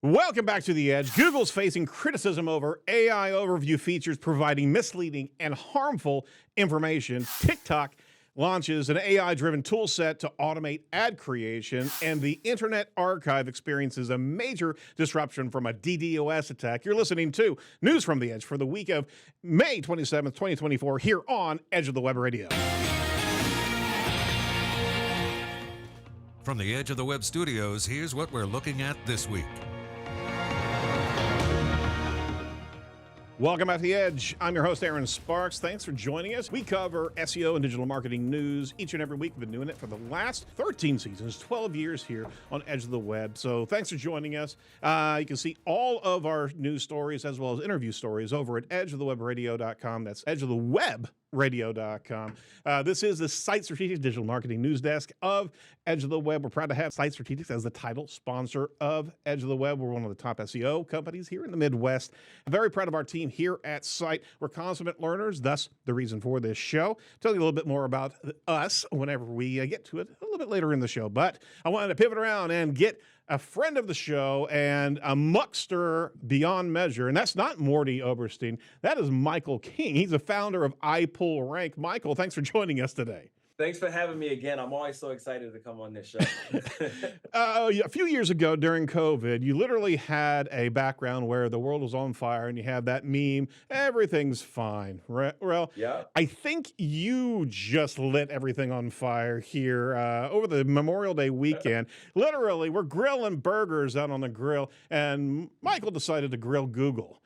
Welcome back to The Edge. Google's facing criticism over AI overview features providing misleading and harmful information. TikTok launches an AI-driven tool set to automate ad creation, and the Internet Archive experiences a major disruption from a DDoS attack. You're listening to News from The Edge for the week of May 27th, 2024, here on Edge of the Web Radio. From the Edge of the Web studios, here's what we're looking at this week. Welcome back to The Edge. I'm your host, Erin Sparks. Thanks for joining us. We cover SEO and digital marketing news each and every week. We've been doing it for the last 13 seasons, 12 years here on Edge of the Web. So thanks for joining us. You can see all of our news stories as well as interview stories over at edgeofthewebradio.com. That's edgeofthewebradio.com. This is the Site Strategic Digital Marketing News Desk of Edge of the Web. We're proud to have Site Strategic as the title sponsor of Edge of the Web. We're one of the top SEO companies here in the Midwest. Very proud of our team here at Site. We're consummate learners, thus the reason for this show. Tell you a little bit more about us whenever we get to it a little bit later in the show. But I wanted to pivot around and get a friend of the show and a muckster beyond measure, and that's not Mordy Oberstein. That is Michael King. He's the founder of iPullRank. Michael, thanks for joining us today. Thanks for having me again. I'm always so excited to come on this show. A few years ago during COVID, you literally had a background where the world was on fire and you have that meme, everything's fine. Right? Well, Yeah. I think you just lit everything on fire here over the Memorial Day weekend. Literally, we're grilling burgers out on the grill, and Michael decided to grill Google.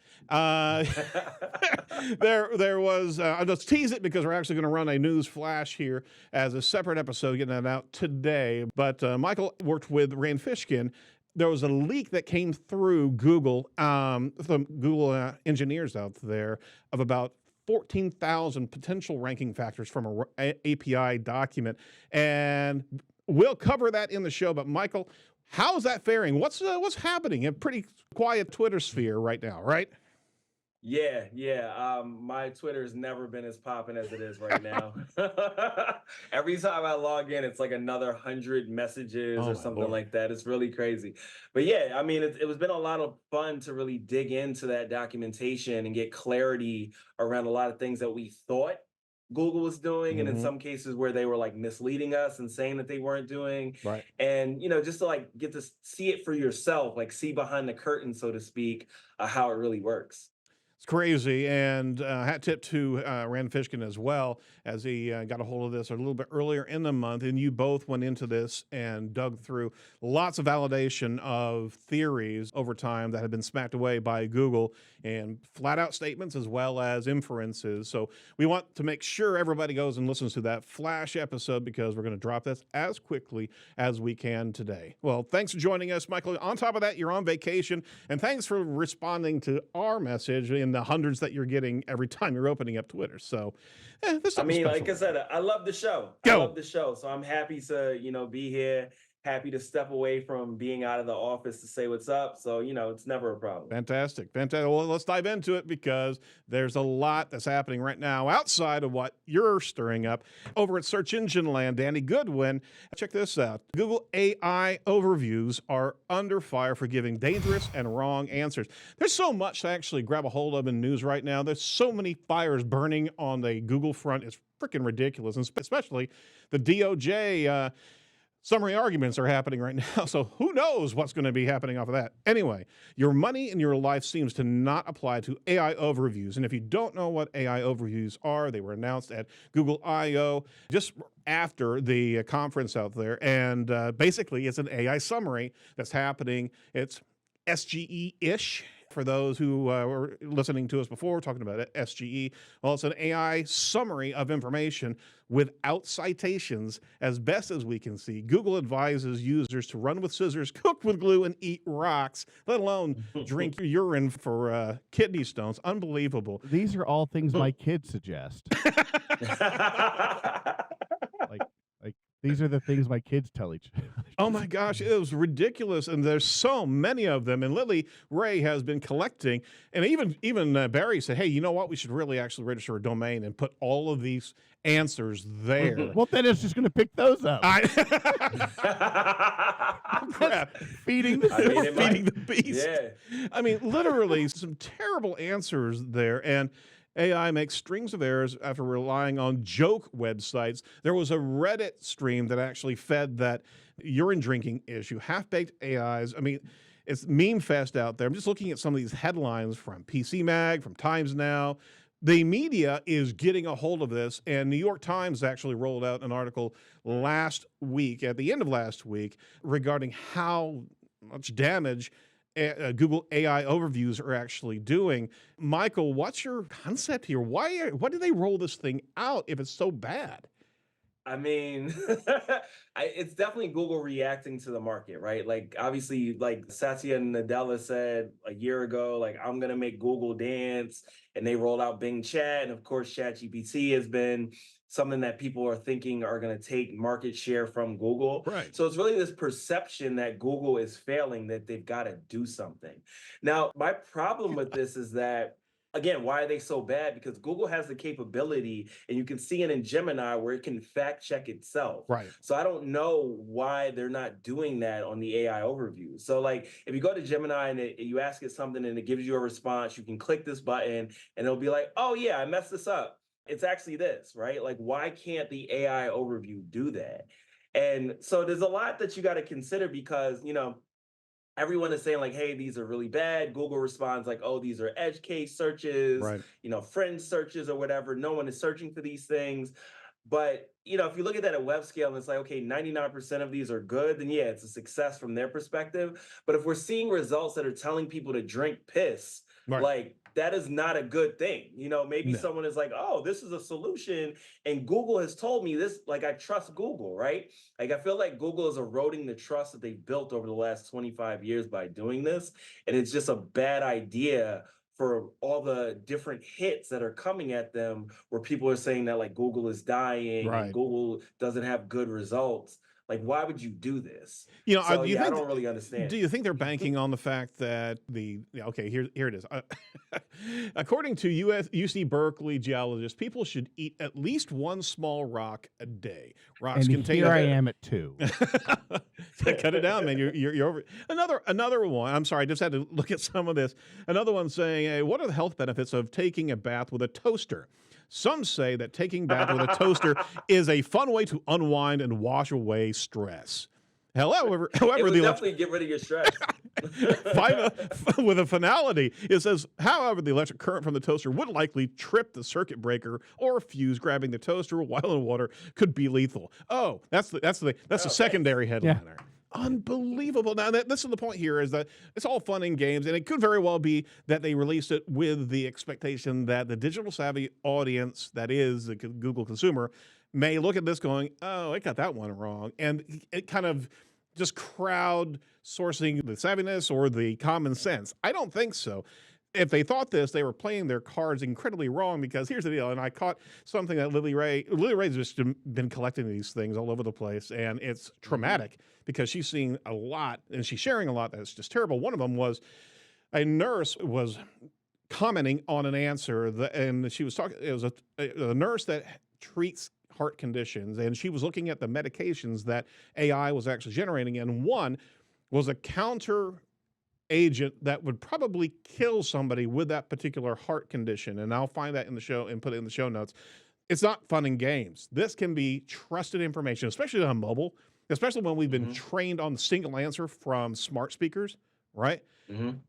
There was, I'll just tease it because we're actually going to run a news flash here as a separate episode, getting that out today. But Michael worked with Rand Fishkin. There was a leak that came through Google, from Google engineers out there, of about 14,000 potential ranking factors from an API document. And we'll cover that in the show. But Michael, how's that faring? What's happening in a pretty quiet Twitter sphere right now, right? Yeah. My Twitter's never been as popping as it is right now. Every time I log in, it's like another 100 messages or something like that. It's really crazy. But yeah, I mean, it was been a lot of fun to really dig into that documentation and get clarity around a lot of things that we thought Google was doing, and in some cases where they were like misleading us and saying that they weren't doing. Right. And, just to like get to see it for yourself, like see behind the curtain, so to speak, how it really works. It's crazy, and hat tip to Rand Fishkin as well, as he got a hold of this a little bit earlier in the month, and you both went into this and dug through lots of validation of theories over time that had been smacked away by Google, and flat-out statements as well as inferences. So we want to make sure everybody goes and listens to that flash episode, because we're going to drop this as quickly as we can today. Well, thanks for joining us, Michael. On top of that, you're on vacation, and thanks for responding to our message in the hundreds that you're getting every time you're opening up Twitter. So, this like I said, I love the show. I love the show. So I'm happy to, be here. Happy to step away from being out of the office to say what's up. So, it's never a problem. Fantastic. Well, let's dive into it, because there's a lot that's happening right now outside of what you're stirring up over at Search Engine Land. Danny Goodwin, check this out. Google AI overviews are under fire for giving dangerous and wrong answers. There's so much to actually grab a hold of in news right now. There's so many fires burning on the Google front. It's freaking ridiculous, and especially the DOJ summary arguments are happening right now, so who knows what's going to be happening off of that. Anyway, your money in your life seems to not apply to AI overviews, and if you don't know what AI overviews are, they were announced at Google I/O just after the conference out there, and basically it's an AI summary that's happening. It's SGE-ish. For those who were listening to us before, talking about SGE, well, it's an AI summary of information without citations, as best as we can see. Google advises users to run with scissors, cook with glue, and eat rocks, let alone drink urine for kidney stones. Unbelievable. These are all things my kids suggest. Like These are the things my kids tell each other. Oh my gosh, it was ridiculous, and there's so many of them. And Lily Ray has been collecting, and even Barry said, "Hey, you know what? We should really actually register a domain and put all of these answers there." Well, then it's just going to pick those up. Crap. Feeding the beast. Yeah. I mean, literally some terrible answers there, and AI makes strings of errors after relying on joke websites. There was a Reddit stream that actually fed that urine drinking issue. Half-baked AIs. I mean, it's meme fest out there. I'm just looking at some of these headlines from PC Mag, from Times Now. The media is getting a hold of this, and New York Times actually rolled out an article last week, at the end of last week, regarding how much damage Google AI overviews are actually doing. Michael, what's your concept here? Why do they roll this thing out if it's so bad? I mean, it's definitely Google reacting to the market, right? Like, obviously, like Satya Nadella said a year ago, like, I'm going to make Google dance, and they rolled out Bing Chat. And of course, ChatGPT has been something that people are thinking are going to take market share from Google. Right. So it's really this perception that Google is failing, that they've got to do something. Now, my problem with this is that, again, why are they so bad? Because Google has the capability, and you can see it in Gemini, where it can fact check itself. Right. So I don't know why they're not doing that on the AI overview. So like, if you go to Gemini and you ask it something and it gives you a response, you can click this button and it'll be like, oh yeah, I messed this up. It's actually this, right? Like, why can't the AI overview do that? And so there's a lot that you got to consider, because, everyone is saying like, hey, these are really bad. Google responds like, oh, these are edge case searches, Right. Fringe searches or whatever. No one is searching for these things. But, if you look at that at web scale and it's like, okay, 99% of these are good, then yeah, it's a success from their perspective. But if we're seeing results that are telling people to drink piss, Right. like, that is not a good thing. Maybe No. someone is like, oh, this is a solution, and Google has told me this, like, I trust Google, right? Like, I feel like Google is eroding the trust that they've built over the last 25 years by doing this. And it's just a bad idea for all the different hits that are coming at them, where people are saying that like Google is dying, Right. and Google doesn't have good results. Like, why would you do this? Do you I think don't really understand. Do you think they're banking on the fact that okay, here it is. According to UC Berkeley geologists, people should eat at least one small rock a day. Rocks And contain. here I am at 2. Cut it down, man. You're over. Another one. I'm sorry, I just had to look at some of this. Another one saying, hey, what are the health benefits of taking a bath with a toaster? Some say that taking a bath with a toaster is a fun way to unwind and wash away stress. However, it would definitely get rid of your stress. With a finality, it says, however, the electric current from the toaster would likely trip the circuit breaker or fuse. Grabbing the toaster while in water could be lethal. Oh, that's the secondary headline there. Unbelievable. Now, this is the point here, is that it's all fun and games, and it could very well be that they released it with the expectation that the digital savvy audience, that is the Google consumer, may look at this going, oh, it got that one wrong. And it kind of just crowd sourcing the savviness or the common sense. I don't think so. If they thought this, they were playing their cards incredibly wrong, because here's the deal. And I caught something that Lily Ray's just been collecting these things all over the place, and it's traumatic because she's seeing a lot and she's sharing a lot that's just terrible. One of them was a nurse was commenting on an answer and she was talking, it was a nurse that treats heart conditions, and she was looking at the medications that AI was actually generating, and one was a counter agent that would probably kill somebody with that particular heart condition. And I'll find that in the show and put it in the show notes. It's not fun and games. This can be trusted information, especially on mobile, especially when we've been trained on the single answer from smart speakers, right?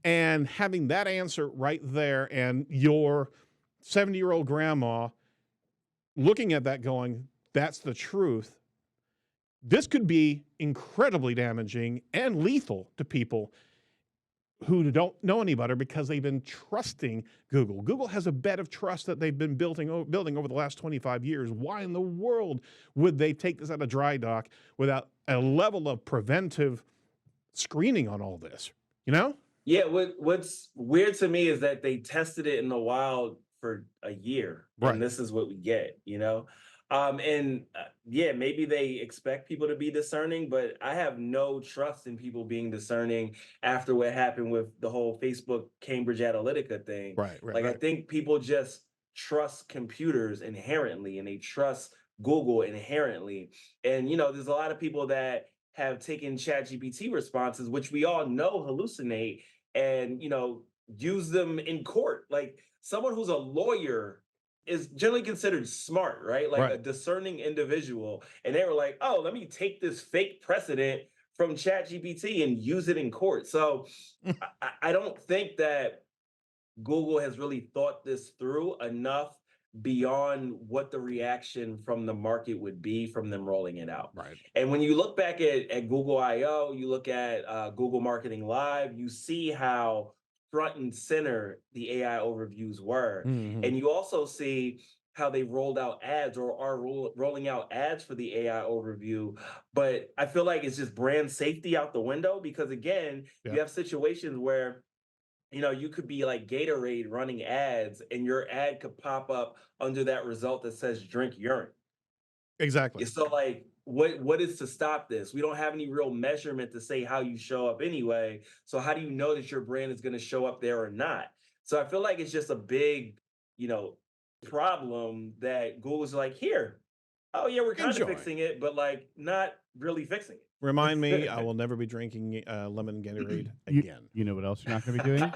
And having that answer right there, and your 70-year-old grandma looking at that going, that's the truth. This could be incredibly damaging and lethal to people who don't know any better, because they've been trusting Google. Google has a bed of trust that they've been building over the last 25 years. Why in the world would they take this out of dry dock without a level of preventive screening on all this? Yeah, what's weird to me is that they tested it in the wild for a year, right, and this is what we get, Yeah, maybe they expect people to be discerning, but I have no trust in people being discerning after what happened with the whole Facebook Cambridge Analytica thing. Right, right, Like, I right. think people just trust computers inherently and they trust Google inherently. And, there's a lot of people that have taken ChatGPT responses, which we all know hallucinate, and, use them in court. Like, someone who's a lawyer is generally considered smart, right? Like a Right. discerning individual. And they were like, oh, let me take this fake precedent from ChatGPT and use it in court. So I don't think that Google has really thought this through enough beyond what the reaction from the market would be from them rolling it out. Right. And when you look back at Google I/O, you look at Google Marketing Live, you see how front and center the AI overviews were. Mhm. And you also see how they rolled out ads or are rolling out ads for the AI overview. But I feel like it's just brand safety out the window because, again, Yeah. you have situations where you could be like Gatorade running ads, and your ad could pop up under that result that says drink urine. Exactly. So, like, what is to stop this? We don't have any real measurement to say how you show up anyway. So how do you know that your brand is going to show up there or not? So I feel like it's just a big, you know, problem that Google's like, here, oh yeah, we're kind of Enjoy. fixing it, but like not really fixing Remind me, it. I will never be drinking lemon Gatorade You, again. you know what else you're not going to be doing?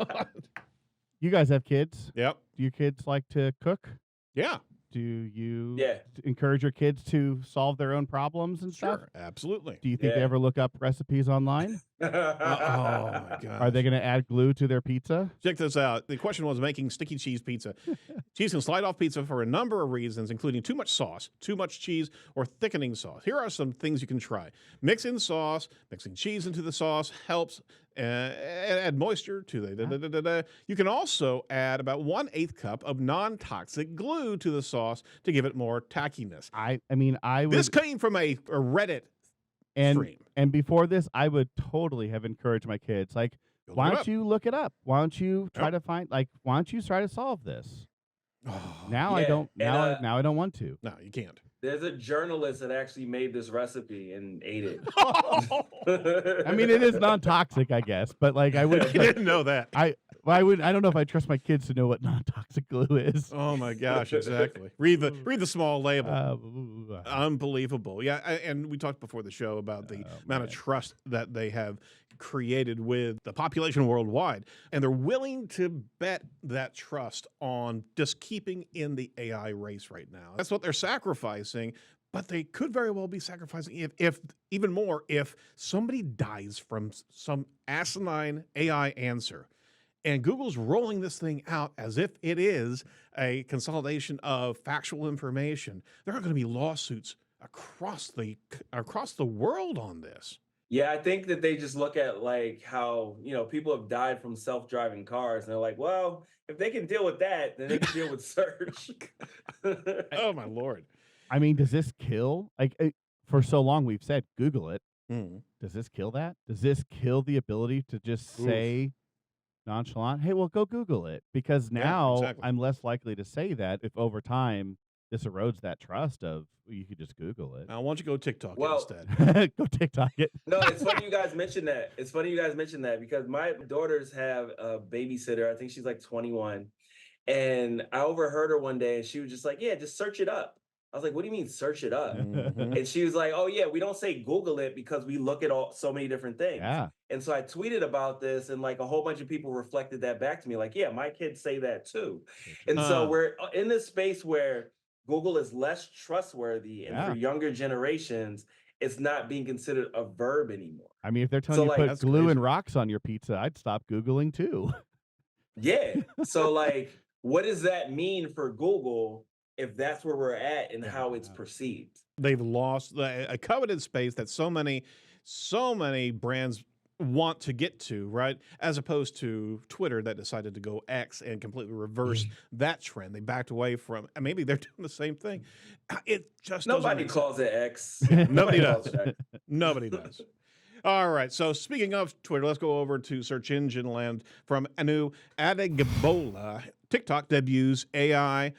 You guys have kids. Yep. Do your kids like to cook? Yeah. Do you Yeah. encourage your kids to solve their own problems and stuff? Sure. Absolutely. Do you think they Yeah. ever look up recipes online? Oh my god. Are they going to add glue to their pizza? Check this out. The question was making sticky cheese pizza. Cheese can slide off pizza for a number of reasons, including too much sauce, too much cheese, or thickening sauce. Here are some things you can try. Mix in sauce. Mixing cheese into the sauce helps add moisture to the. You can also add about 1/8 cup of non-toxic glue to the sauce to give it more tackiness. I mean, I would. This came from a Reddit stream. And before this, I would totally have encouraged my kids, like, Go why look it don't up. you look it up? Why don't you try Yep. to find, like, why don't you try to solve this? Oh, Now I Yeah, don't. Now, and, now I don't want to. no, you can't. There's a journalist that actually made this recipe and ate it. I mean, it is non-toxic, I guess, but like, I would. You didn't know that. I would. I don't know if I trust my kids to know what non-toxic glue is. Oh my gosh, exactly. Read the small label. Unbelievable. Yeah, and we talked before the show about the amount of trust that they have created with the population worldwide, and they're willing to bet that trust on just keeping in the AI race right now. That's what they're sacrificing, but they could very well be sacrificing if even more if somebody dies from some asinine AI answer. And Google's rolling this thing out as if it is a consolidation of factual information. There are going to be lawsuits across the world on this. Yeah, I think that they just look at like how, people have died from self-driving cars and they're like, well, if they can deal with that, then they can deal with search. Oh my Lord. I mean, does this kill? Like, for so long we've said Google it. Mm. Does this kill that? Does this kill the ability to just say nonchalant, "Hey, well, go Google it"? Because now exactly. I'm less likely to say that if over time this erodes that trust of you could just Google it. Now, why don't you go TikTok Well- instead? Go TikTok it. No, it's funny you guys mentioned that. It's funny you guys mentioned that because my daughters have a babysitter. I think she's like 21. And I overheard her one day and she was just like, yeah, just search it up. I was like, what do you mean search it up? Mhm. And she was like, oh yeah, we don't say Google it because we look at so many different things. Yeah. And so I tweeted about this and like a whole bunch of people reflected that back to me like, yeah, my kids say that too. And so we're in this space where Google is less trustworthy and for younger generations, it's not being considered a verb anymore. I mean, if they're telling So, you like, put that's glue crazy. and rocks on your pizza, I'd stop Googling too. Yeah. So like, what does that mean for Google if that's where we're at and how it's perceived? They've lost a coveted space that so many brands want to get to, right? As opposed to Twitter that decided to go X and completely reverse that trend. They backed away from, and maybe they're doing the same thing. It just doesn't Nobody make calls it X. Nobody calls does. it X. Nobody does. All right. So speaking of Twitter, let's go over to search engine land from Anu Adegbola. TikTok debuts AI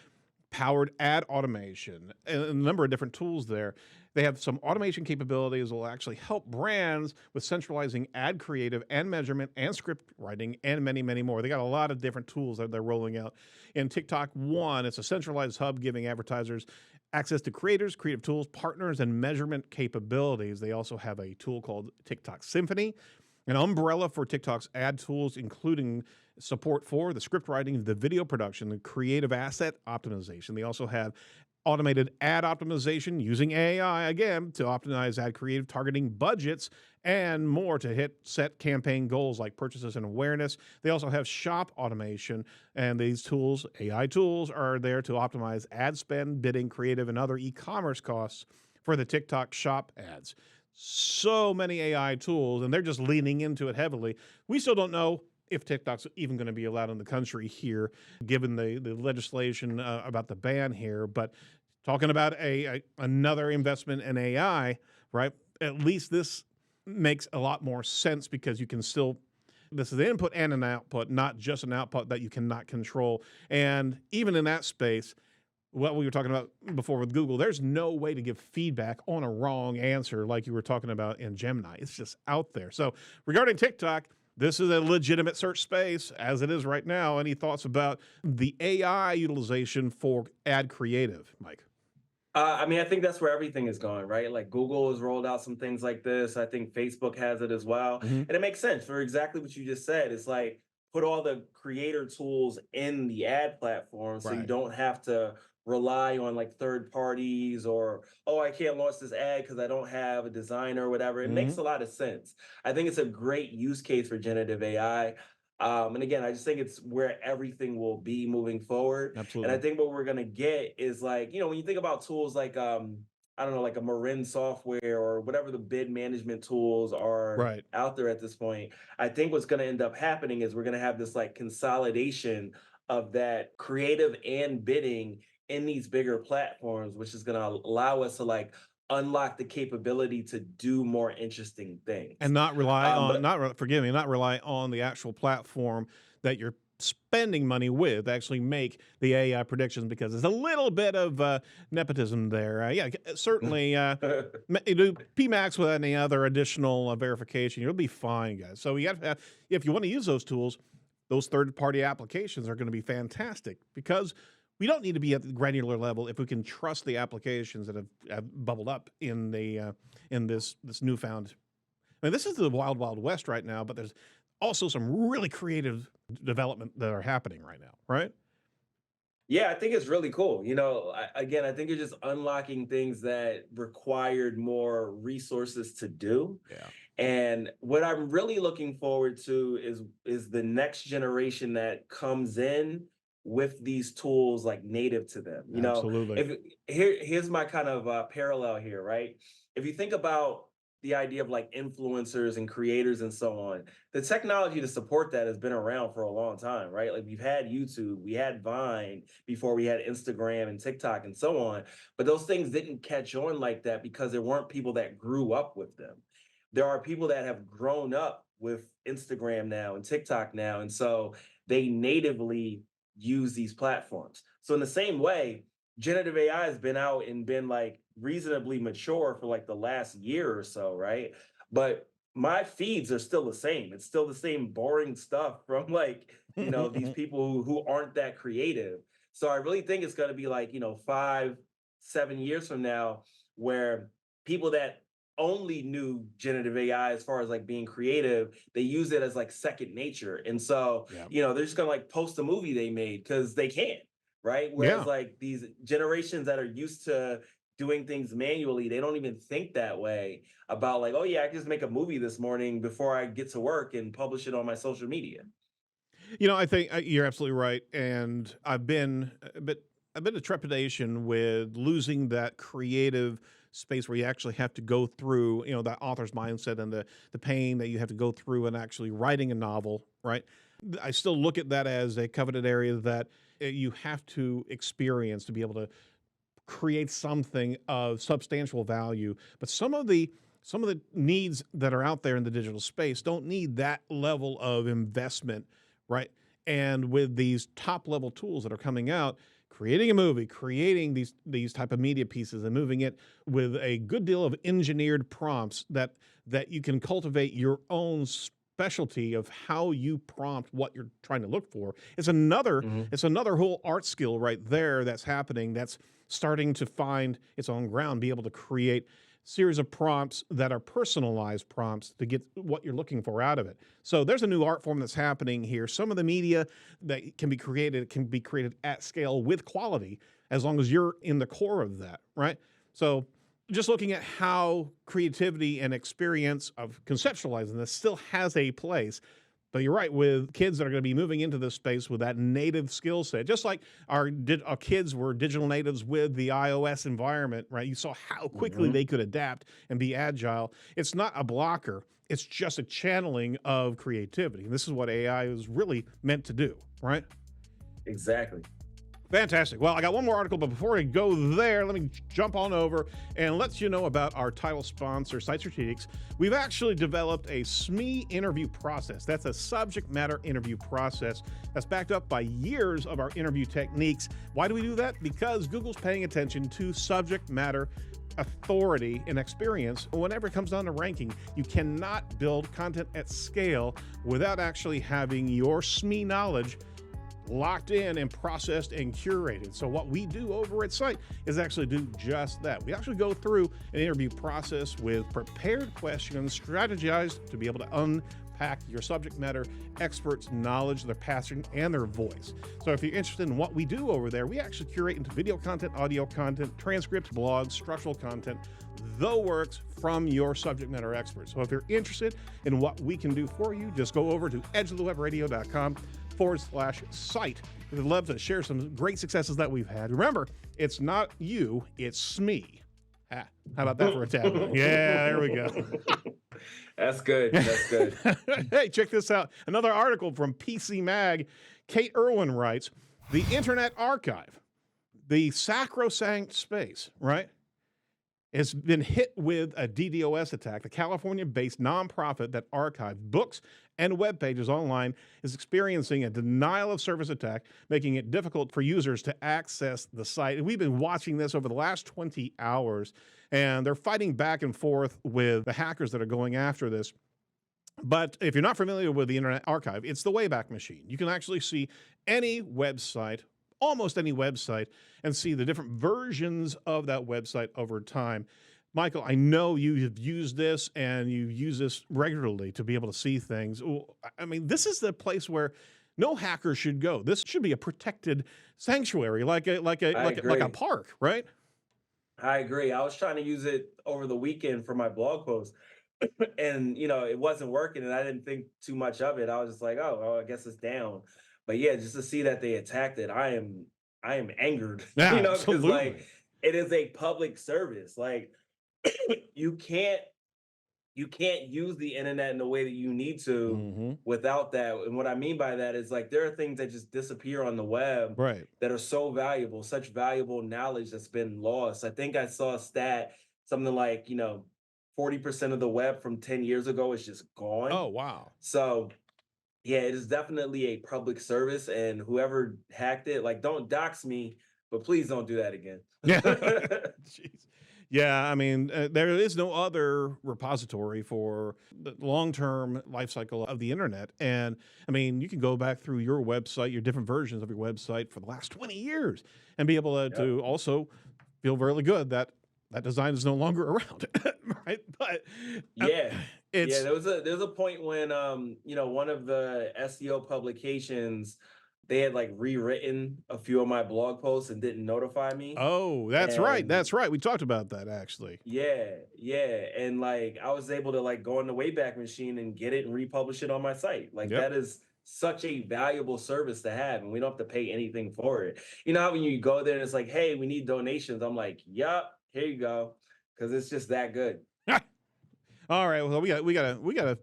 powered ad automation, and a number of different tools there. They have some automation capabilities that will actually help brands with centralizing ad creative and measurement and script writing and many, many more. They got a lot of different tools that they're rolling out. In TikTok One, it's a centralized hub giving advertisers access to creators, creative tools, partners, and measurement capabilities. They also have a tool called TikTok Symphony, an umbrella for TikTok's ad tools, including support for the script writing, the video production, the creative asset optimization. They also have automated ad optimization using AI, again, to optimize ad creative targeting budgets and more to hit set campaign goals like purchases and awareness. They also have shop automation, and these tools, AI tools, are there to optimize ad spend, bidding, creative, and other e-commerce costs for the TikTok shop ads. So many AI tools, and they're just leaning into it heavily. We still don't know if TikTok's even going to be allowed in the country here, given the legislation about the ban here. But talking about another investment in AI, right? At least this makes a lot more sense because you can still, this is an input and an output, not just an output that you cannot control. And even in that space, what we were talking about before with Google, there's no way to give feedback on a wrong answer like you were talking about in Gemini. It's just out there. So regarding TikTok, this is a legitimate search space as it is right now. Any thoughts about the AI utilization for ad creative, Mike? I mean, I think that's where everything is going, right? Like Google has rolled out some things like this. I think Facebook has it as well. And it makes sense for exactly what you just said. It's like put all the creator tools in the ad platform so you don't have to rely on like third parties or, oh, I can't launch this ad because I don't have a designer or whatever. It makes a lot of sense. I think it's a great use case for generative AI. And again, I just think it's where everything will be moving forward. Absolutely. And I think what we're going to get is like, when you think about tools like, I don't know, like a Marin software or whatever the bid management tools are out there at this point, I think what's going to end up happening is we're going to have this like consolidation of that creative and bidding in these bigger platforms, which is going to allow us to like unlock the capability to do more interesting things and not rely on not rely on the actual platform that you're spending money with to actually make the AI predictions, because there's a little bit of nepotism there. Certainly do PMAX with any other additional verification, you'll be fine, guys. So you have to have, if you want to use those tools, those third-party applications are going to be fantastic, because we don't need to be at the granular level if we can trust the applications that have bubbled up in the in this newfound. I mean, this is the wild, wild west right now, but there's also some really creative development that are happening right now, right? Yeah, I think it's really cool. I think you're just unlocking things that required more resources to do. Yeah. And what I'm really looking forward to is the next generation that comes in with these tools like native to them. Absolutely. Here's my kind of parallel here, right? If you think about the idea of like influencers and creators and so on, the technology to support that has been around for a long time, right? Like we've had YouTube, we had Vine before we had Instagram and TikTok and so on, but those things didn't catch on like that because there weren't people that grew up with them. There are people that have grown up with Instagram now and TikTok now, and so they natively use these platforms. So in the same way, generative AI has been out and been like reasonably mature for like the last year or so, right? But my feeds are still the same. It's still the same boring stuff from like, these people who aren't that creative. So I really think it's going to be like, 5-7 years from now, where people that only knew generative AI as far as like being creative, they use it as like second nature. And so, they're just gonna like post a movie they made because they can, right? Whereas like these generations that are used to doing things manually, they don't even think that way about like, oh yeah, I can just make a movie this morning before I get to work and publish it on my social media. I think you're absolutely right. And I've been a trepidation with losing that creative space where you actually have to go through, that author's mindset and the pain that you have to go through in actually writing a novel, right? I still look at that as a coveted area that you have to experience to be able to create something of substantial value. But some of the needs that are out there in the digital space don't need that level of investment, right? And with these top level tools that are coming out, creating a movie, creating these type of media pieces and moving it with a good deal of engineered prompts that you can cultivate your own specialty of how you prompt what you're trying to look for. It's another whole art skill right there that's happening, that's starting to find its own ground, be able to create series of prompts that are personalized prompts to get what you're looking for out of it. So there's a new art form that's happening here. Some of the media that can be created at scale with quality, as long as you're in the core of that, right? So just looking at how creativity and experience of conceptualizing this still has a place. But you're right, with kids that are going to be moving into this space with that native skill set, just like our kids were digital natives with the iOS environment, right? You saw how quickly they could adapt and be agile. It's not a blocker. It's just a channeling of creativity. And this is what AI is really meant to do, right? Exactly. Fantastic. Well, I got one more article, but before I go there, let me jump on over and let you know about our title sponsor, Site Strategics. We've actually developed a SME interview process. That's a subject matter interview process that's backed up by years of our interview techniques. Why do we do that? Because Google's paying attention to subject matter authority and experience. Whenever it comes down to ranking, you cannot build content at scale without actually having your SME knowledge locked in and processed and curated. So what we do over at Site is actually do just that. We actually go through an interview process with prepared questions, strategized to be able to unpack your subject matter experts' knowledge, their passion, and their voice. So if you're interested in what we do over there, we actually curate into video content, audio content, transcripts, blogs, structural content, the works from your subject matter experts. So if you're interested in what we can do for you, just go over to edgeofthewebradio.com/site. We'd love to share some great successes that we've had. Remember, it's not you, it's me. How about that for a tagline? Yeah, there we go. That's good. That's good. Hey, check this out. Another article from PC Mag. Kate Irwin writes, the Internet Archive, the sacrosanct space, right, has been hit with a DDoS attack. The California-based nonprofit that archives books and web pages online is experiencing a denial of service attack, making it difficult for users to access the site. And we've been watching this over the last 20 hours, and they're fighting back and forth with the hackers that are going after this. But if you're not familiar with the Internet Archive, it's the Wayback Machine. You can actually see any website, almost any website, and see the different versions of that website over time. Michael, I know you have used this and you use this regularly to be able to see things. I mean, this is the place where no hacker should go. This should be a protected sanctuary, like a park, right? I agree. I was trying to use it over the weekend for my blog post, and it wasn't working, and I didn't think too much of it. I was just like, oh, I guess it's down. But yeah, just to see that they attacked it, I am angered. Yeah, because absolutely. it is a public service. Like you can't use the internet in the way that you need to without that. And what I mean by that is, like, there are things that just disappear on the web, right, that are so valuable, such valuable knowledge that's been lost. I think I saw a stat, something like 40% of the web from 10 years ago is just gone. Oh, wow. So yeah, it is definitely a public service, and whoever hacked it, like, don't dox me, but please don't do that again. Yeah. Jeez. Yeah, I mean, there is no other repository for the long-term life cycle of the internet. And I mean, you can go back through your website, your different versions of your website for the last 20 years and be able to also feel really good that that design is no longer around, right? But there's a point when one of the SEO publications, they had like rewritten a few of my blog posts and didn't notify me. Oh, that's right. That's right. We talked about that actually. Yeah. And like I was able to like go on the Wayback Machine and get it and republish it on my site. Like that is such a valuable service to have, and we don't have to pay anything for it. You know how when you go there and it's like, hey, we need donations. I'm like, yup, here you go. Because it's just that good. All right. Well, we gotta.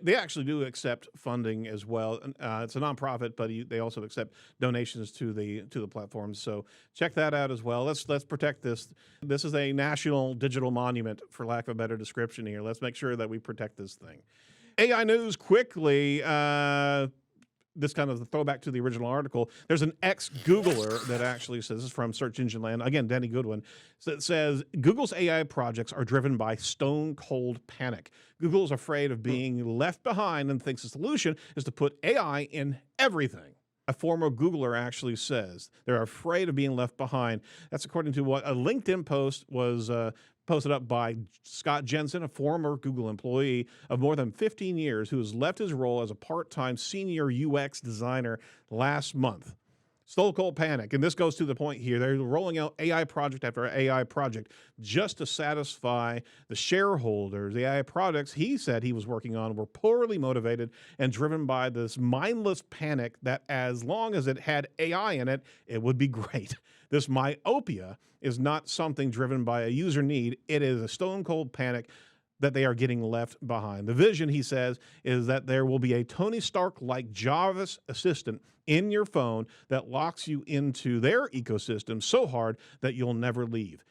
They actually do accept funding as well. It's a nonprofit, but they also accept donations to the platforms. So check that out as well. Let's protect this. This is a national digital monument, for lack of a better description here. Let's make sure that we protect this thing. AI news quickly. this kind of the throwback to the original article. There's an ex-Googler that actually says, this is from Search Engine Land, again, Danny Goodwin, that says, Google's AI projects are driven by stone cold panic. Google is afraid of being left behind and thinks the solution is to put AI in everything. A former Googler actually says they're afraid of being left behind. That's according to what a LinkedIn post was posted up by Scott Jensen, a former Google employee of more than 15 years who has left his role as a part-time senior UX designer last month. Stone cold panic. And this goes to the point here. They're rolling out AI project after AI project just to satisfy the shareholders. The AI projects he said he was working on were poorly motivated and driven by this mindless panic that as long as it had AI in it, it would be great. This myopia is not something driven by a user need. It is a stone cold panic that they are getting left behind. The vision, he says, is that there will be a Tony Stark-like Jarvis assistant in your phone that locks you into their ecosystem so hard that you'll never leave.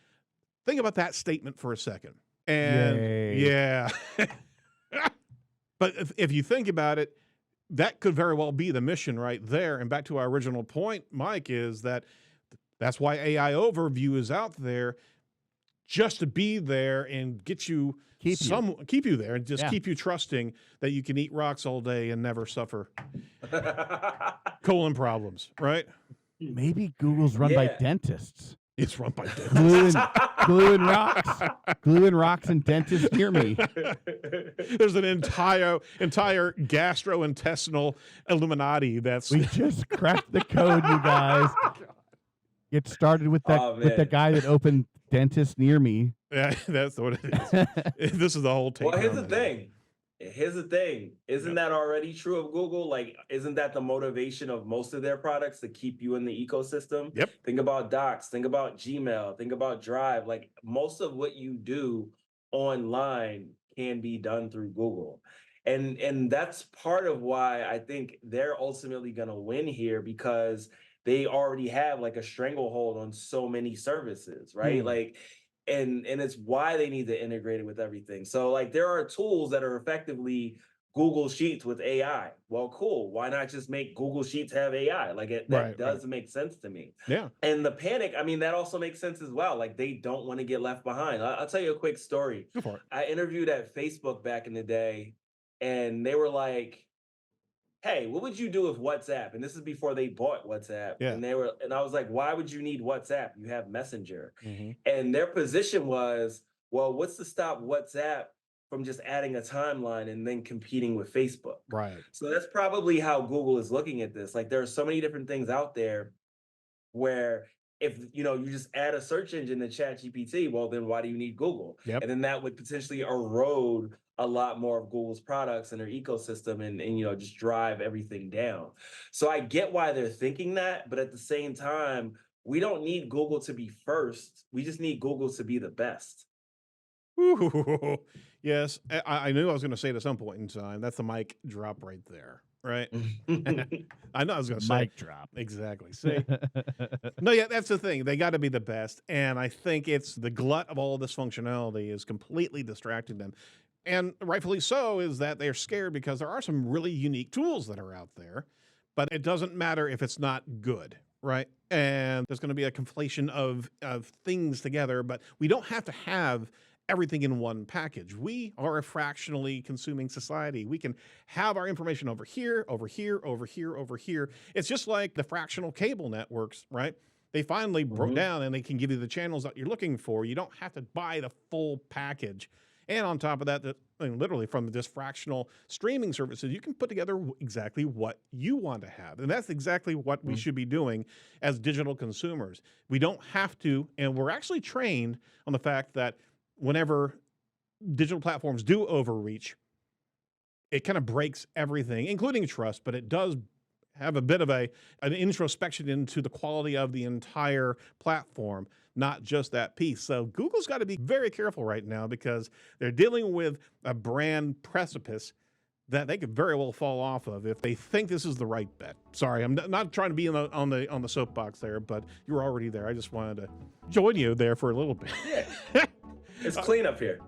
Think about that statement for a second. And yeah. But if you think about it, that could very well be the mission right there. And back to our original point, Mike, is that that's why AI Overview is out there, just to be there and get you keep you there and just keep you trusting that you can eat rocks all day and never suffer colon problems, right? Maybe Google's run by dentists. It's run by dentists. Gluing rocks and dentists near me. There's an entire gastrointestinal Illuminati that's... We just cracked the code, you guys. Get started with that with the guy that opened dentist near me. Yeah, that's what it is. This is the whole take. Well, here's the thing. Isn't that already true of Google? Like, isn't that the motivation of most of their products, to keep you in the ecosystem? Yep. Think about Docs, think about Gmail, think about Drive. Like, most of what you do online can be done through Google. And that's part of why I think they're ultimately going to win here, because they already have like a stranglehold on so many services, right? Like, and it's why they need to integrate it with everything. So like, there are tools that are effectively Google Sheets with AI. Well, cool. Why not just make Google Sheets have AI? Like, that does make sense to me. Yeah. And the panic, I mean, that also makes sense as well. Like, they don't want to get left behind. I'll tell you a quick story. Go for it. I interviewed at Facebook back in the day, and they were like, hey, what would you do with WhatsApp? And this is before they bought WhatsApp. Yeah. And I was like, why would you need WhatsApp? You have Messenger. And their position was, well, what's to stop WhatsApp from just adding a timeline and then competing with Facebook? Right. So that's probably how Google is looking at this. Like, there are so many different things out there where if you just add a search engine to ChatGPT, well, then why do you need Google? Yep. And then that would potentially erode a lot more of Google's products and their ecosystem, and just drive everything down. So I get why they're thinking that, but at the same time, we don't need Google to be first. We just need Google to be the best. Ooh, yes, I knew I was going to say it at some point in time. That's the mic drop right there, right? I know I was going to say. Mic drop. Exactly. See? No, yeah, that's the thing. They got to be the best. And I think it's the glut of all this functionality is completely distracting them. And rightfully so, is that they're scared because there are some really unique tools that are out there, but it doesn't matter if it's not good, right? And there's going to be a conflation of things together, but we don't have to have everything in one package. We are a fractionally consuming society. We can have our information over here, over here, over here, over here. It's just like the fractional cable networks, right? They finally broke down and they can give you the channels that you're looking for. You don't have to buy the full package. And on top of that, literally from just fractional streaming services, you can put together exactly what you want to have. And that's exactly what we should be doing as digital consumers. We don't have to, and we're actually trained on the fact that whenever digital platforms do overreach, it kind of breaks everything, including trust, but it does have a bit of an introspection into the quality of the entire platform, not just that piece. So Google's got to be very careful right now because they're dealing with a brand precipice that they could very well fall off of if they think this is the right bet. Sorry, I'm not trying to be on the soapbox there, but you're already there. I just wanted to join you there for a little bit. Yeah. It's clean up here.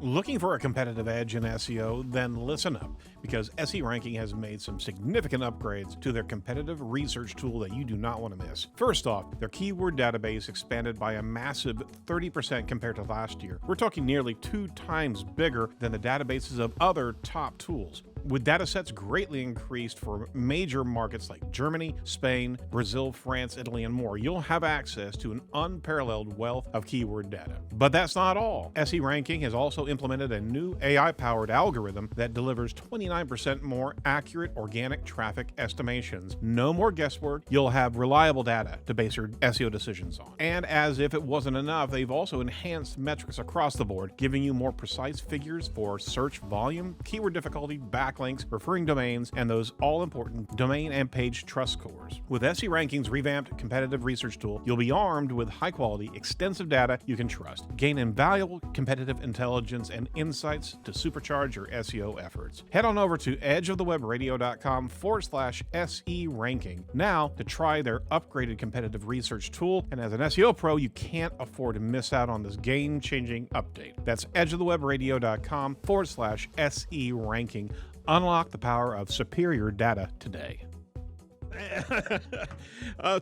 Looking for a competitive edge in SEO? Then listen up, because SERanking has made some significant upgrades to their competitive research tool that you do not want to miss. First off, their keyword database expanded by a massive 30% compared to last year. We're talking nearly 2 times bigger than the databases of other top tools, with datasets greatly increased for major markets like Germany, Spain, Brazil, France, Italy, and more. You'll have access to an unparalleled wealth of keyword data. But that's not all. SERanking has also implemented a new AI-powered algorithm that delivers 29% more accurate organic traffic estimations. No more guesswork. You'll have reliable data to base your SEO decisions on. And as if it wasn't enough, they've also enhanced metrics across the board, giving you more precise figures for search volume, keyword difficulty, backlinks, referring domains, and those all-important domain and page trust scores. With SERanking's revamped competitive research tool, you'll be armed with high-quality, extensive data you can trust. Gain invaluable competitive intelligence and insights to supercharge your SEO efforts. Head on over to edgeofthewebradio.com/SERanking now to try their upgraded competitive research tool. And as an SEO pro, you can't afford to miss out on this game-changing update. That's edgeofthewebradio.com/SERanking. Unlock the power of superior data today.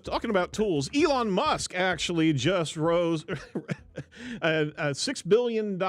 Talking about tools, Elon Musk actually just rose $6 billion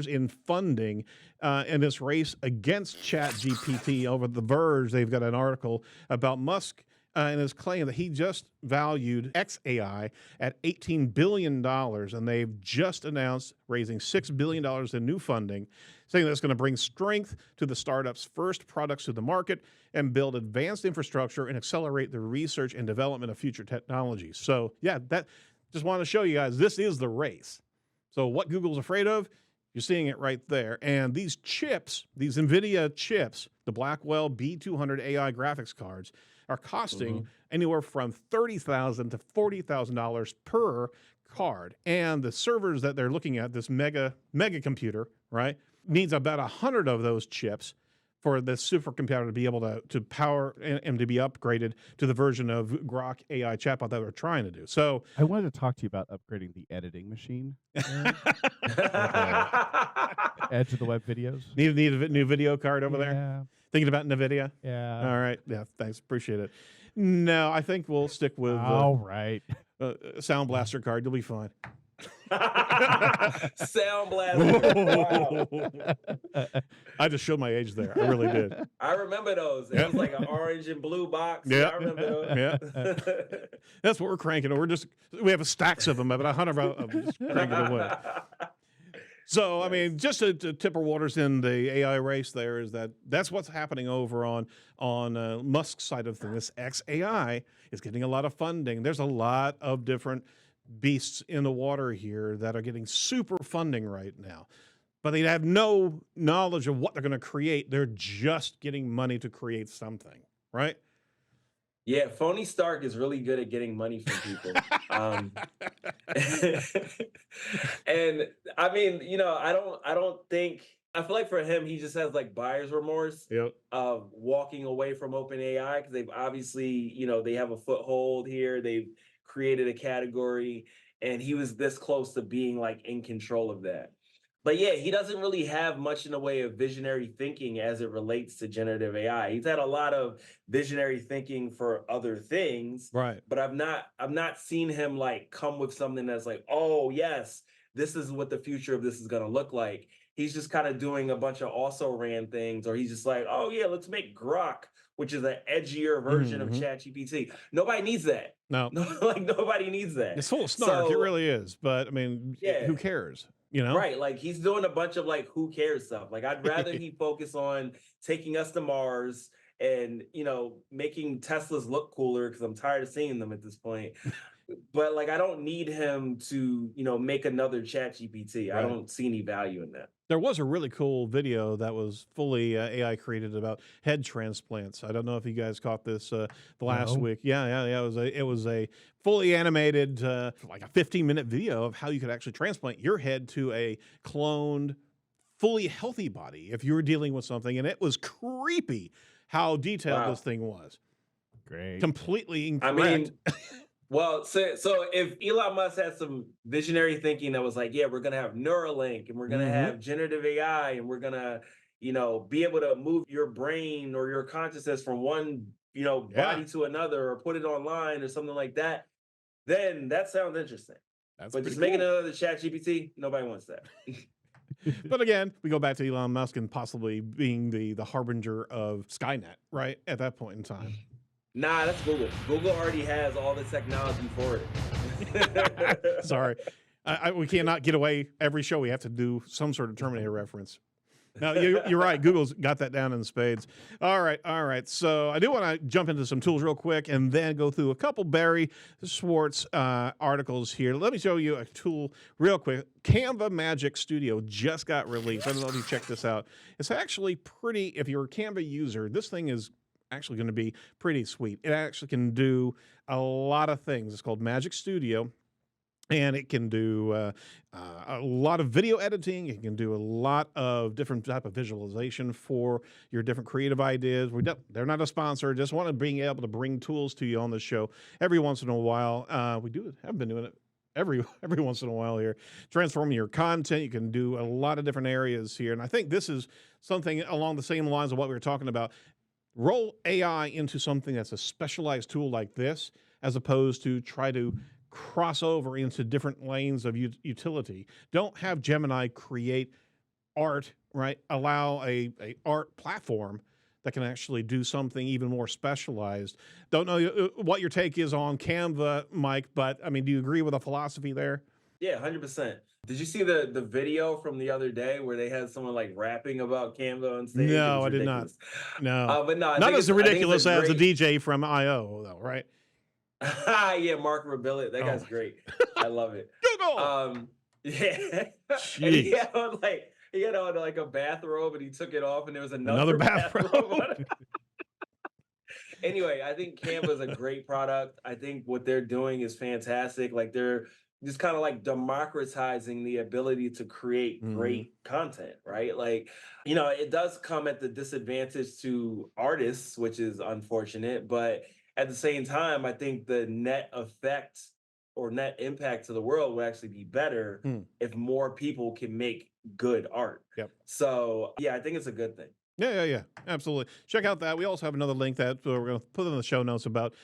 in funding in this race against ChatGPT. Over The Verge, they've got an article about Musk and his claim that he just valued XAI at $18 billion, and they've just announced raising $6 billion in new funding, saying that's going to bring strength to the startup's first products to the market and build advanced infrastructure and accelerate the research and development of future technologies. So yeah, that just want to show you guys, this is the race. So what Google's afraid of, you're seeing it right there. And these chips, these NVIDIA chips, the Blackwell B200 AI graphics cards, are costing anywhere from $30,000 to $40,000 per card. And the servers that they're looking at, this mega computer, right, needs about 100 of those chips for the supercomputer to be able to power and to be upgraded to the version of Grok AI chatbot that we're trying to do. So I wanted to talk to you about upgrading the editing machine. Edge of the web videos. Need a new video card over there? Yeah. Thinking about NVIDIA? Yeah. All right. Yeah, thanks. Appreciate it. No, I think we'll stick with All right. Sound Blaster card. You'll be fine. Sound Blaster. Wow. I just showed my age there. I really did. I remember those. It was like an orange and blue box. Yeah. I remember those. Yeah. That's what we're cranking. We have stacks of them, about 100 of them, just cranking away. So, I mean, just to tip our waters in the AI race there is that's what's happening over on Musk's side of things. This XAI is getting a lot of funding. There's a lot of different beasts in the water here that are getting super funding right now. But they have no knowledge of what they're going to create. They're just getting money to create something, right? Yeah, Phony Stark is really good at getting money from people. And I mean, I don't think, I feel like for him, he just has like buyer's remorse of walking away from OpenAI, because they've obviously, they have a foothold here. They've created a category, and he was this close to being like in control of that. But yeah, he doesn't really have much in the way of visionary thinking as it relates to generative AI. He's had a lot of visionary thinking for other things, right? But I've not seen him like come with something that's like, oh yes, this is what the future of this is going to look like. He's just kind of doing a bunch of also ran things, or he's just like, oh yeah, let's make Grok, which is an edgier version of ChatGPT. Nobody needs that. No, like nobody needs that. It's full of snark. It really is. But I mean, who cares? Right. Like he's doing a bunch of like, who cares stuff. Like I'd rather he focus on taking us to Mars and, making Teslas look cooler, because I'm tired of seeing them at this point. But like, I don't need him to, make another ChatGPT. Right. I don't see any value in that. There was a really cool video that was fully AI created about head transplants. I don't know if you guys caught this the last week. Yeah. It was a fully animated, like a 15-minute video of how you could actually transplant your head to a cloned, fully healthy body if you were dealing with something. And it was creepy how detailed this thing was. Great. Completely incorrect. I mean, Well, so if Elon Musk had some visionary thinking that was like, yeah, we're gonna have Neuralink and we're gonna Mm-hmm. have generative AI and we're gonna, be able to move your brain or your consciousness from one, body to another or put it online or something like that, then that sounds interesting. That's But pretty just cool. making another ChatGPT, nobody wants that. But again, we go back to Elon Musk and possibly being the harbinger of Skynet, right? At that point in time. Nah, that's Google. Google already has all the technology for it. Sorry. We cannot get away every show. We have to do some sort of Terminator reference. No, you're right. Google's got that down in spades. All right. So I do want to jump into some tools real quick and then go through a couple Barry Schwartz articles here. Let me show you a tool real quick. Canva Magic Studio just got released. I don't know if you check this out. It's actually pretty, if you're a Canva user, this thing is actually going to be pretty sweet. It actually can do a lot of things. It's called Magic Studio. And it can do a lot of video editing. It can do a lot of different type of visualization for your different creative ideas. They're not a sponsor. Just want to being able to bring tools to you on the show every once in a while. Have been doing it every once in a while here. Transforming your content. You can do a lot of different areas here. And I think this is something along the same lines of what we were talking about. Roll AI into something that's a specialized tool like this, as opposed to try to cross over into different lanes of utility. Don't have Gemini create art, right? Allow a art platform that can actually do something even more specialized. Don't know what your take is on Canva, Mike, but I mean, do you agree with the philosophy there? Yeah, 100%. Did you see the video from the other day where they had someone like rapping about Canva on stage? No, I did not. No, But no, not as ridiculous as the DJ from IO, though, right? Yeah, Mark Rabillet. That guy's great. I love it. Google. Yeah. Jeez. And he had on like a bathrobe and he took it off and there was another bathrobe on it. Anyway, I think Canva is a great product. I think what they're doing is fantastic. Like they're just kind of like democratizing the ability to create great content, right? Like, it does come at the disadvantage to artists, which is unfortunate, but at the same time, I think the net effect or net impact to the world will actually be better if more people can make good art. Yep. So, yeah, I think it's a good thing. Yeah. Absolutely. Check out that. We also have another link that we're going to put in the show notes about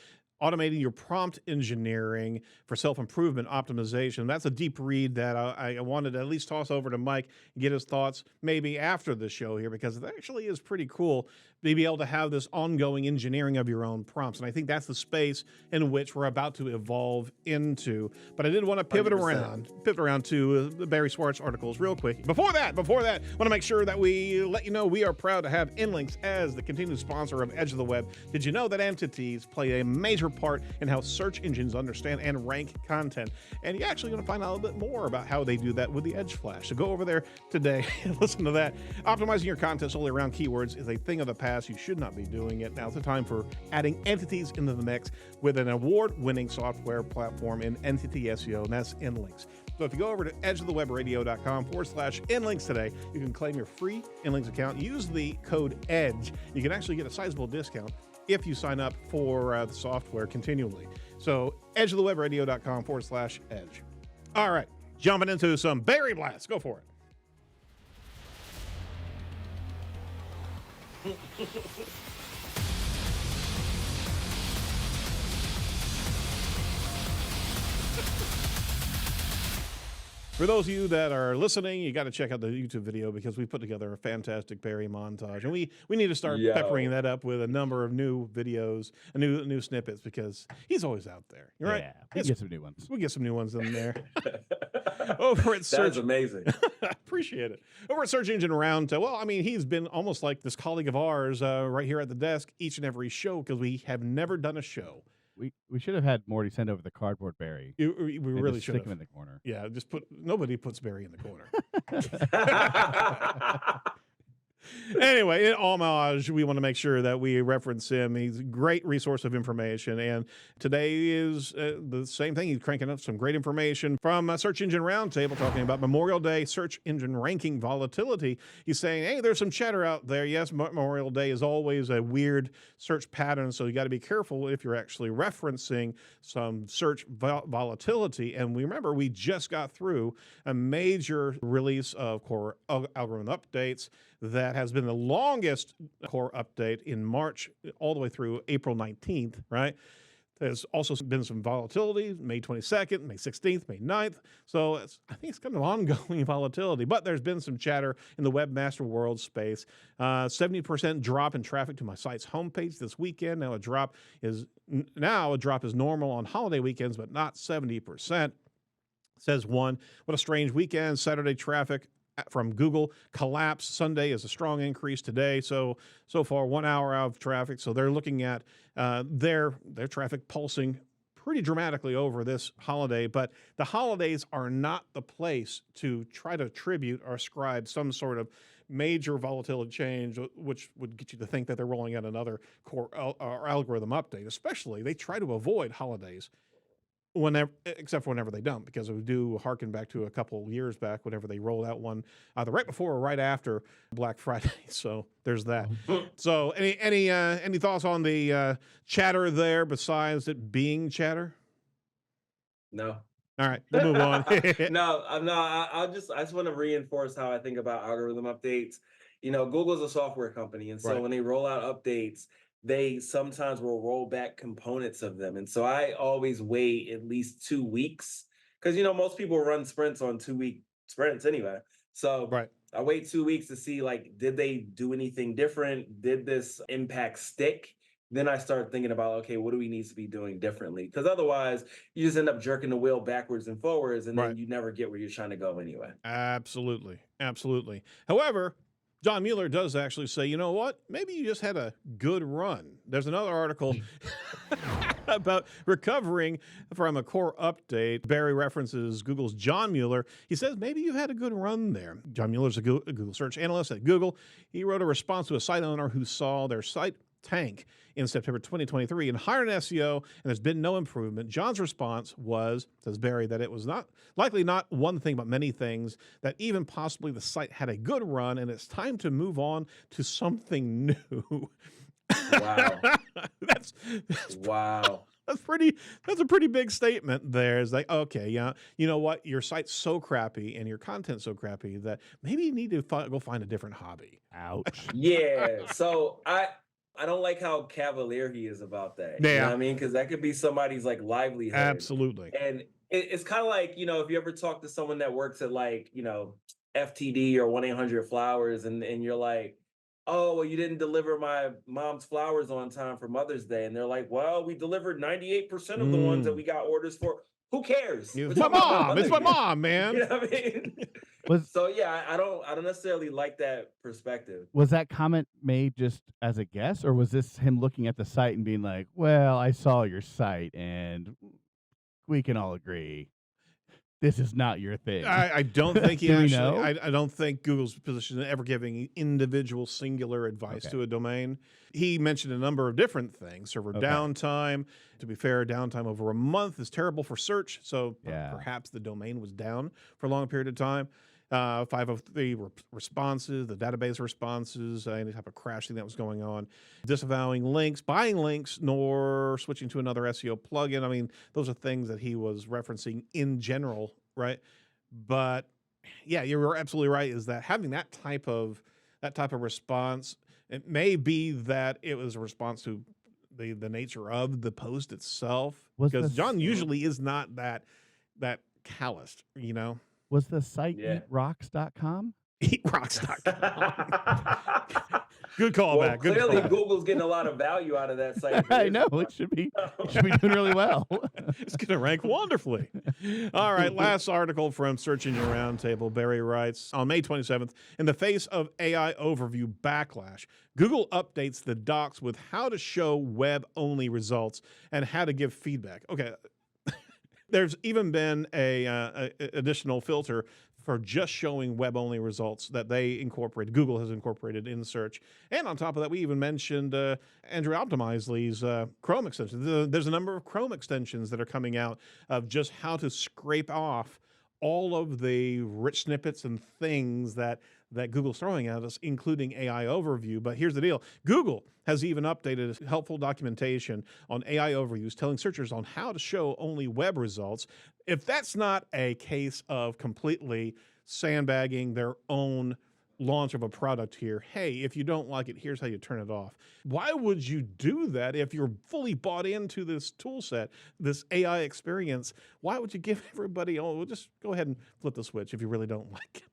automating your prompt engineering for self-improvement optimization. That's a deep read that I wanted to at least toss over to Mike and get his thoughts maybe after the show here, because it actually is pretty cool to be able to have this ongoing engineering of your own prompts. And I think that's the space in which we're about to evolve into. But I did want to pivot 100%. around to the Barry Schwartz articles real quick. Before that, want to make sure that we let you know we are proud to have Inlinks as the continued sponsor of Edge of the Web. Did you know that entities play a major part in how search engines understand and rank content? And you're actually going to find out a little bit more about how they do that with the Edge Flash. So go over there today and listen to that. Optimizing your content solely around keywords is a thing of the past. You should not be doing it. Now it's the time for adding entities into the mix with an award-winning software platform in entity SEO, and that's Inlinks. So if you go over to edgeofthewebradio.com/Inlinks today, you can claim your free Inlinks account. Use the code EDGE. You can actually get a sizable discount if you sign up for the software continually. So edgeofthewebradio.com/edge. All right, jumping into some Barry Blast. Go for it. For those of you that are listening, you got to check out the YouTube video because we put together a fantastic Barry montage, and we need to start peppering that up with a number of new videos, new snippets, because he's always out there. You're right. Yeah, we get some new ones. We get some new ones in there. Over at Search, that's amazing. I appreciate it. Over at Search Engine Round, he's been almost like this colleague of ours right here at the desk each and every show, because we have never done a show. We should have had Morty send over the cardboard Barry. We really should stick him in the corner. Yeah, nobody puts Barry in the corner. Anyway, in homage, we want to make sure that we reference him. He's a great resource of information. And today is the same thing. He's cranking up some great information from Search Engine Roundtable talking about Memorial Day search engine ranking volatility. He's saying, hey, there's some chatter out there. Yes, Memorial Day is always a weird search pattern, so you got to be careful if you're actually referencing some search volatility. And we remember we just got through a major release of core algorithm updates that has been the longest core update in March all the way through April 19th, right? There's also been some volatility, May 22nd, May 16th, May 9th. So I think it's kind of ongoing volatility, but there's been some chatter in the webmaster world space. 70% drop in traffic to my site's homepage this weekend. Now a drop is normal on holiday weekends, but not 70%. Says one. What a strange weekend. Saturday traffic from Google collapsed. Sunday is a strong increase today. So far 1 hour out of traffic. So they're looking at their traffic pulsing pretty dramatically over this holiday. But the holidays are not the place to try to attribute or ascribe some sort of major volatility change, which would get you to think that they're rolling out another core algorithm update. Especially, they try to avoid holidays. Except for whenever they don't, because we do harken back to a couple years back whenever they rolled out one either right before or right after Black Friday. So there's that. So any thoughts on the chatter there besides it being chatter? No. All right, we'll move on. I just want to reinforce how I think about algorithm updates. Google's a software company, and so Right. when they roll out updates, they sometimes will roll back components of them. And so I always wait at least 2 weeks because, most people run sprints on 2-week sprints anyway. So Right. I wait 2 weeks to see, did they do anything different? Did this impact stick? Then I start thinking about, okay, what do we need to be doing differently? Because otherwise you just end up jerking the wheel backwards and forwards, and then Right. you never get where you're trying to go anyway. Absolutely. However, John Mueller does actually say, you know what? Maybe you just had a good run. There's another article about recovering from a core update. Barry references Google's John Mueller. He says, maybe you had a good run there. John Mueller's a Google search analyst at Google. He wrote a response to a site owner who saw their site tank in September 2023 and hired an SEO, and there's been no improvement. John's response was, says Barry, that it was likely not one thing, but many things, that even possibly the site had a good run, and it's time to move on to something new. Wow. Wow. That's a pretty big statement there. It's like, okay, yeah, you know what? Your site's so crappy and your content's so crappy that maybe you need to go find a different hobby. Ouch. Yeah. So I don't like how cavalier he is about that. Yeah. You know what I mean? Because that could be somebody's livelihood. Absolutely. And it's kind of like, if you ever talk to someone that works at FTD or 1-800-Flowers and you're like, oh, well, you didn't deliver my mom's flowers on time for Mother's Day. And they're like, well, we delivered 98% of the ones that we got orders for. Who cares? It's my mom. It's my mom, man. You know what I mean? So yeah, I don't necessarily like that perspective. Was that comment made just as a guess, or was this him looking at the site and being like, well, I saw your site and we can all agree this is not your thing? I don't think he Do we actually. know? I don't think Google's position is ever giving individual singular advice to a domain. He mentioned a number of different things. Server downtime. To be fair, downtime over a month is terrible for search. So perhaps the domain was down for a long period of time. 503 responses, the database responses, any type of crashing that was going on, disavowing links, buying links, nor switching to another SEO plugin. I mean, those are things that he was referencing in general, right? But yeah, you're absolutely right. Is that having that type of response? It may be that it was a response to the nature of the post itself, because John usually is not that calloused, you know. Was the site eatrocks.com? Eatrocks.com. Good callback. Well, clearly, Google's getting a lot of value out of that site. I know. It should be doing really well. It's going to rank wonderfully. All right, last article from Search Engine Roundtable. Barry writes, on May 27th, in the face of AI overview backlash, Google updates the docs with how to show web-only results and how to give feedback. Okay. There's even been a additional filter for just showing web-only results that they incorporated, Google has incorporated in search. And on top of that, we even mentioned Andrew Optimizely's Chrome extension. There's a number of Chrome extensions that are coming out of just how to scrape off all of the rich snippets and things that Google's throwing at us, including AI overview. But here's the deal. Google has even updated helpful documentation on AI overviews, telling searchers on how to show only web results. If that's not a case of completely sandbagging their own launch of a product here, hey, if you don't like it, here's how you turn it off. Why would you do that if you're fully bought into this tool set, this AI experience? Why would you give everybody, oh, just go ahead and flip the switch if you really don't like it?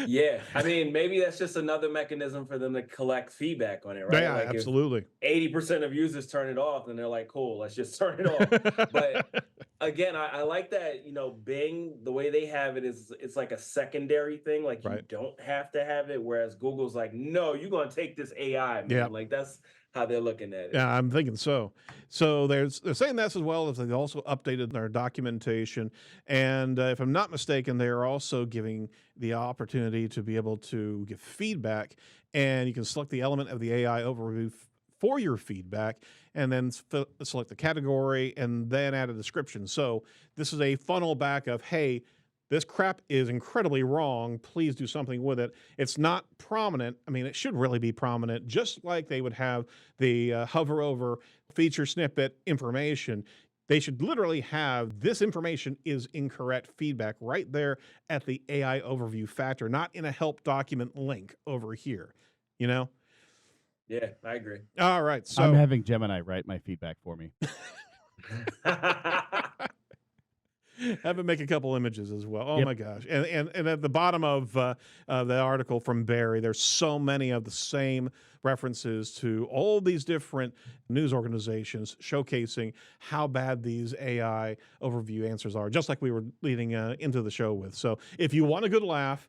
Yeah, I mean, maybe that's just another mechanism for them to collect feedback on it, right? Yeah, Like absolutely. 80% of users turn it off, and they're like, cool, let's just turn it off. But again, I like that, Bing, the way they have it is it's like a secondary thing. Like you Right. don't have to have it, whereas Google's like, no, you're gonna take this AI, man. Yeah. Like that's how they're looking at it. Yeah, I'm thinking so. So they're saying this as well as they also updated their documentation. And if I'm not mistaken, they're also giving the opportunity to be able to give feedback. And you can select the element of the AI overview for your feedback and then select the category and then add a description. So this is a funnel back of, hey, this crap is incredibly wrong. Please do something with it. It's not prominent. I mean, it should really be prominent, just like they would have the hover over feature snippet information. They should literally have this information is incorrect feedback right there at the AI overview factor, not in a help document link over here, Yeah, I agree. All right. So I'm having Gemini write my feedback for me. have it make a couple images as well. Oh Yep. my gosh. And at the bottom of the article from Barry, there's so many of the same references to all these different news organizations showcasing how bad these AI overview answers are, just like we were leading into the show with. So if you want a good laugh,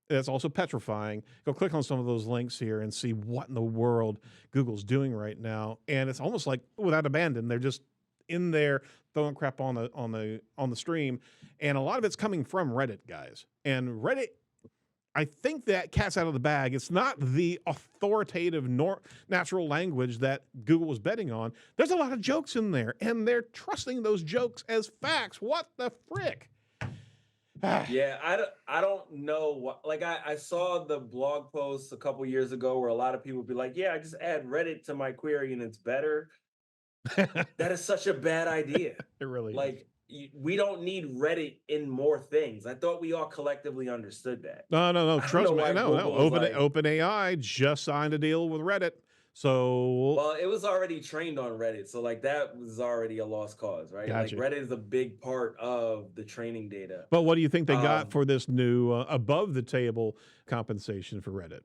that's also petrifying, go click on some of those links here and see what in the world Google's doing right now. And it's almost like without abandon, they're just in there throwing crap on the stream, and a lot of it's coming from Reddit, guys. And Reddit, I think that cat's out of the bag. It's not the authoritative natural language that Google was betting on. There's a lot of jokes in there, and they're trusting those jokes as facts. What the frick? Yeah, I don't know what, like I saw the blog posts a couple years ago where a lot of people would be like, yeah, I just add Reddit to my query and it's better. That is such a bad idea. It really is. Like we don't need Reddit in more things. I thought we all collectively understood that. No. I Trust don't know me. why No. Google was like, OpenAI just signed a deal with Reddit. So well, it was already trained on Reddit, so like that was already a lost cause, right? Gotcha. Like Reddit is a big part of the training data. But what do you think they got for this new above the table compensation for Reddit?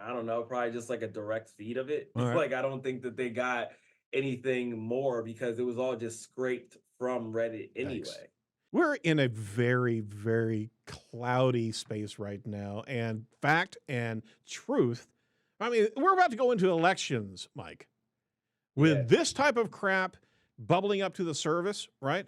I don't know, probably just like a direct feed of it. All right. Like I don't think that they got anything more because it was all just scraped from Reddit anyway. Thanks. We're in a very, very cloudy space right now, and fact and truth. I mean, we're about to go into elections, Mike. With this type of crap bubbling up to the surface, right?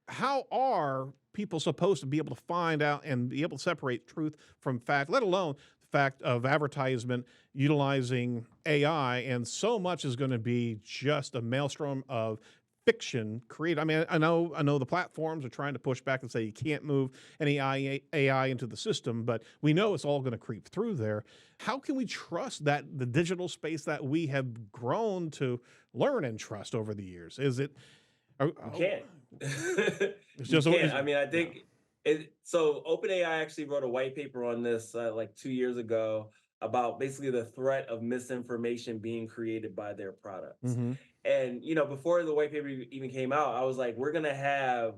How are people supposed to be able to find out and be able to separate truth from fact, let alone the fact of advertisement utilizing AI? And so much is going to be just a maelstrom of fiction created. I mean, I know the platforms are trying to push back and say you can't move any AI into the system, but we know it's all going to creep through there. How can we trust that the digital space that we have grown to learn and trust over the years? Is it? You can't. It's just. You can't. I mean, I think so. OpenAI actually wrote a white paper on this like 2 years ago about basically the threat of misinformation being created by their products. Mm-hmm. And, before the white paper even came out, I was like, we're going to have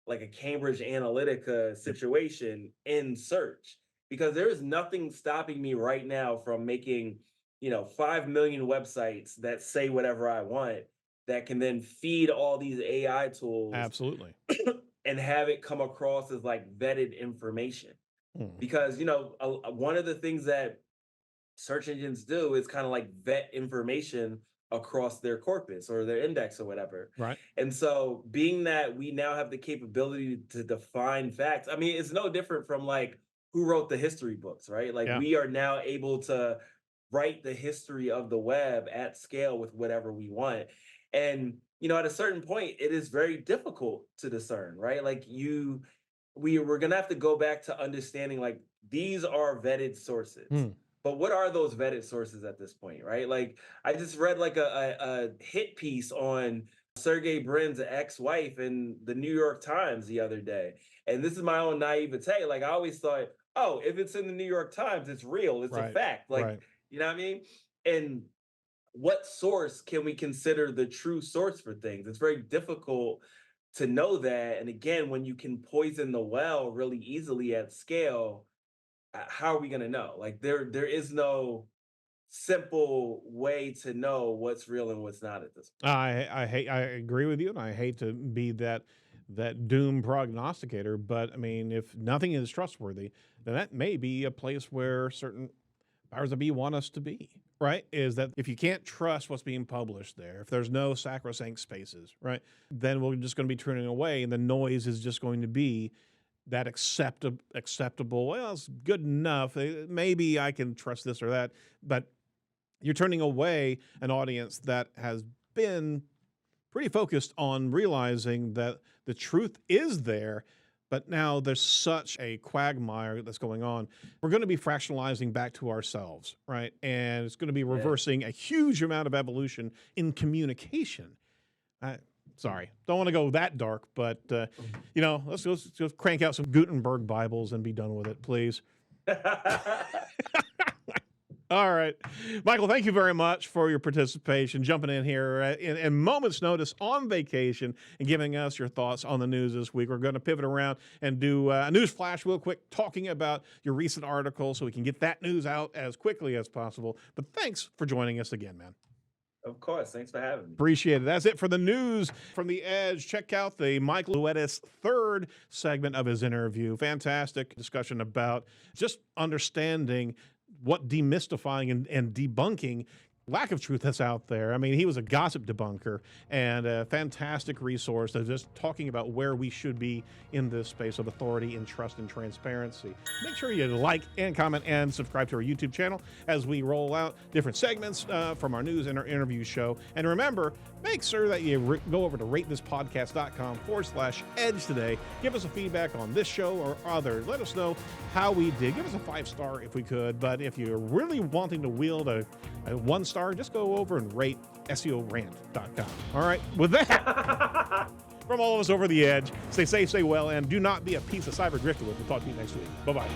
like a Cambridge Analytica situation in search, because there is nothing stopping me right now from making, 5 million websites that say whatever I want that can then feed all these AI tools. Absolutely. And have it come across as like vetted information. Because, one of the things that search engines do is kind of like vet information across their corpus or their index or whatever. Right. And so being that we now have the capability to define facts, I mean, it's no different from like who wrote the history books, right? Like Yeah. we are now able to write the history of the web at scale with whatever we want. And, you know, at a certain point, it is very difficult to discern, right? Like we're gonna have to go back to understanding like these are vetted sources. But what are those vetted sources at this point, right? Like I just read like a hit piece on Sergey Brin's ex-wife in the New York Times the other day. And this is my own naivete. Like I always thought, oh, if it's in the New York Times, it's real, it's a fact. Like, you know what I mean? And what source can we consider the true source for things? It's very difficult to know that. And again, when you can poison the well really easily at scale, how are we going to know? Like there is no simple way to know what's real and what's not at this point. I agree with you, and I hate to be that doom prognosticator, but I mean, if nothing is trustworthy, then that may be a place where certain powers that be want us to be, right? Is that if you can't trust what's being published there, if there's no sacrosanct spaces, right, then we're just going to be turning away, and the noise is just going to be that acceptable, well, it's good enough. Maybe I can trust this or that, but you're turning away an audience that has been pretty focused on realizing that the truth is there, but now there's such a quagmire that's going on. We're going to be fractionalizing back to ourselves, right? And it's going to be reversing a huge amount of evolution in communication. Sorry, don't want to go that dark, but, you know, let's just crank out some Gutenberg Bibles and be done with it, please. All right. Michael, thank you very much for your participation, jumping in here in moments notice on vacation and giving us your thoughts on the news this week. We're going to pivot around and do a news flash real quick, talking about your recent article so we can get that news out as quickly as possible. But thanks for joining us again, man. Of course. Thanks for having me. Appreciate it. That's it for the news from The Edge. Check out the Michael Luetis third segment of his interview. Fantastic discussion about just understanding what demystifying and debunking lack of truth that's out there. I mean, he was a gossip debunker and a fantastic resource of just talking about where we should be in this space of authority and trust and transparency. Make sure you like and comment and subscribe to our YouTube channel as we roll out different segments from our news and our interview show. And remember, make sure that you go over to ratethispodcast.com/edge today. Give us a feedback on this show or others. Let us know how we did. Give us a 5-star if we could. But if you're really wanting to wield a 1-star, just go over and rate SERanking.com. All right, with that, from all of us over the edge, stay safe, stay well, and do not be a piece of cyber grifter. We'll talk to you next week. Bye-bye.